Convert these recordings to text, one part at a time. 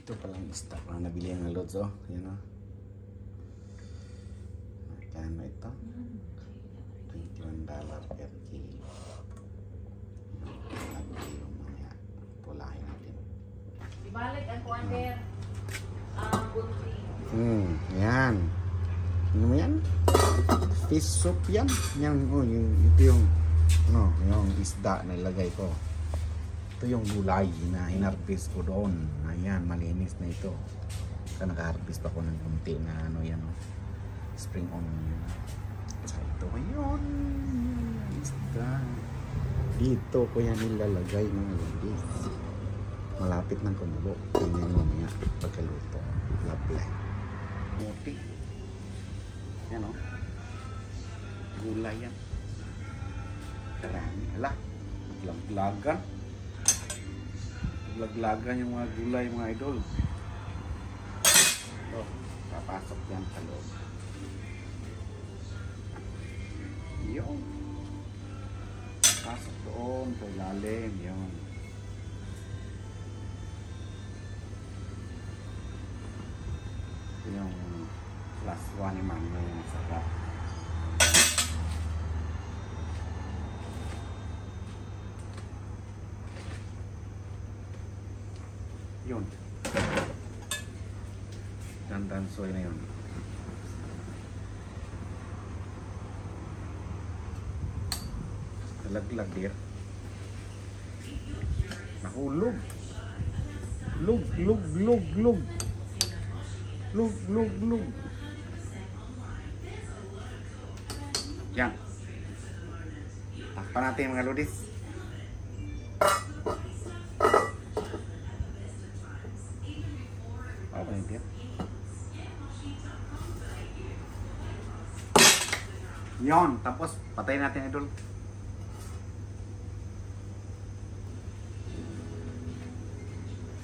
Ito palang isda ko na nabili ang lods, oh. Yan, oh. Magkano ito? $21 per kilo. Nabili yung mga pulahin natin. Ibalik ang kuwander. Bunti. Yan. Ano mo yan? Fish soup yan. Yan, oh, ito yung, ano, yung isda na ilagay ko. Ito yung gulay na hinarvest ko doon. Ayan, malinis na ito. Kaya naka-harvest ako ng kunti na ano yan, oh. Spring onion. So ito yun. Isda. Dito ko yan nilalagay mga ladies. Malapit ng kumulo. Tingnan mo niya pagkaluto. Lovely. Muti. Yan, oh. Gulay yan. Karami. Hala. Laglagan. Laglagan yung mga gulay, mga idol. Ito. Papasok yan sa loob. Yun. Pasok doon. Sa ilalim. Yun. Yung last one ni Mami yung sarap. Yun. Dandansoy na yun. Nalaglag dir. Nahulog. Lug. Lug. Yan. Takpan natin mga lodis. Okay, dia. Yon, tapos patayin natin idol.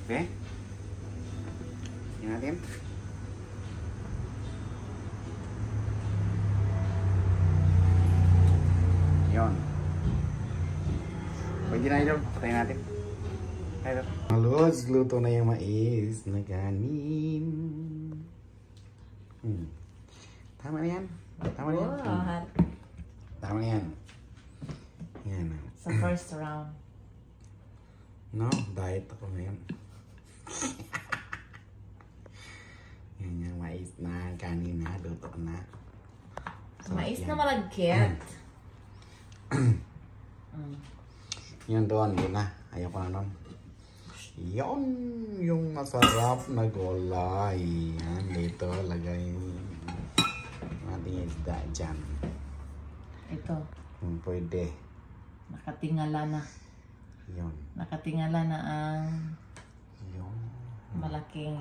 Okay? Yan natin. Yon. Pwede na idol, patayin natin. Idol. Halos, luto na yung mais na kanin. Tama na yan. Tama na yan. Wow. Tama na yan. Yan. Sa first round. No, diet ako ngayon. Yan yung mais na kanin na, luto na. So, Mais yan. na malagkit. Yan doon, yun na. Ayaw ko na doon. Yon yung masarap na gulay. Yan, dito lagay ating isda dyan. Ito. Kung pwede. Nakatingala na. Yon. Nakatingala na ang Yon. malaking...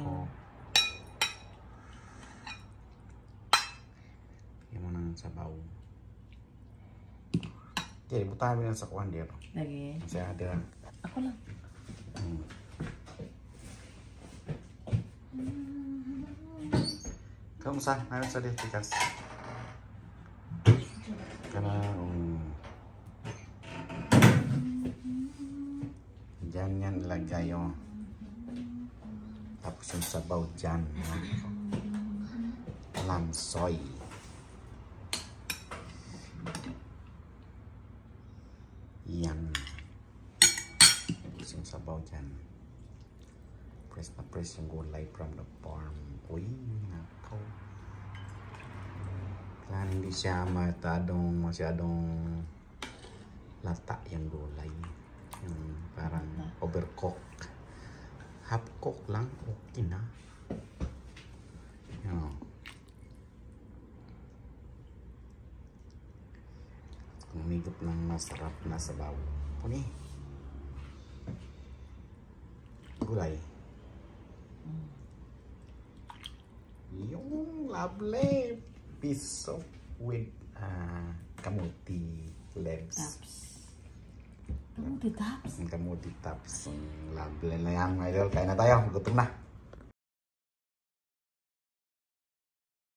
Yan mo na sa baw. Okay, butahan mo lang sa kuhan dito. Lagi. Kasi ada. Ako lang. Kamusta? Ngayon sa detikas. Karena dyan yan ilagay oh. Tapos yung sabaw dyan lansoy. Yan. Tapos yung sabaw dyan. Press na press yung gulay from the farm. Uy, nako. Kailangan hindi siya masyadong lata yung gulay. Yung parang overcook. Half cook lang, okay na. Yan. Umigop ng masarap na sabaw. Okay. Gulay. Yung lovely piece of with kamuti legs. Taps. Kamuti taps? Kamuti taps. Lovely na yan, mga idol. Kain na tayo. Gutom na.